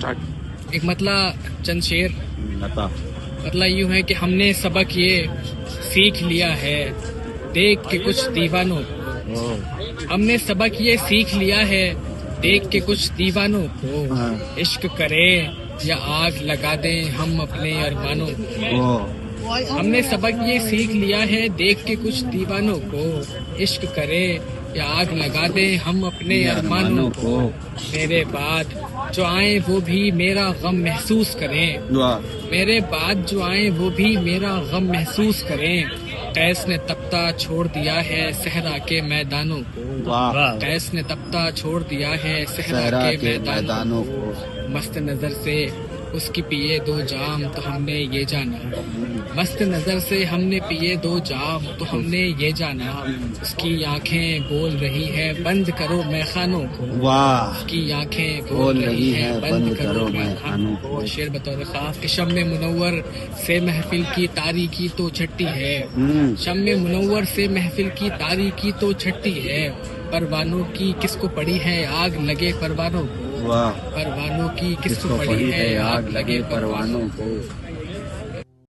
ایک مطلب چند شعر مطلب یوں ہے کہ ہم نے سبق یہ سیکھ لیا ہے دیکھ کے کچھ دیوانوں کو، ہم نے سبق یہ سیکھ لیا ہے دیکھ کے کچھ دیوانوں کو، عشق کرے یا آگ لگا دیں ہم اپنے ارمانوں کو، ہم نے سبق یہ سیکھ لیا ہے دیکھ کے کچھ دیوانوں کو، عشق کرے یا آگ لگا دیں ہم اپنے ارمانوں کو، میرے بعد جو آئیں وہ بھی میرا غم محسوس کریں، میرے بعد جو آئیں وہ بھی میرا غم محسوس کریں، قیس نے تپتا چھوڑ دیا ہے صحرا کے میدانوں کو، قیس نے تپتا چھوڑ دیا ہے صحرا کے میدانوں کو، مست نظر سے اس کی پیے دو جام تو ہم نے یہ جانا، مست نظر سے ہم نے پیے دو جام تو ہم نے یہ جانا، اس کی آنکھیں بول رہی ہے بند کرو میخانوں کو، اس کی آنکھیں بول رہی ہے بند کرو میخانوں کو، شعر بطور خاص کہ شمع منور سے محفل کی تاریکی تو چھٹی ہے، شمع منور سے محفل کی تاریکی تو چھٹی ہے، پروانوں کی کس کو پڑی ہے آگ لگے پروانوں کو، پروانوں کی کس کو پڑی ہے آگ لگے پروانوں کو،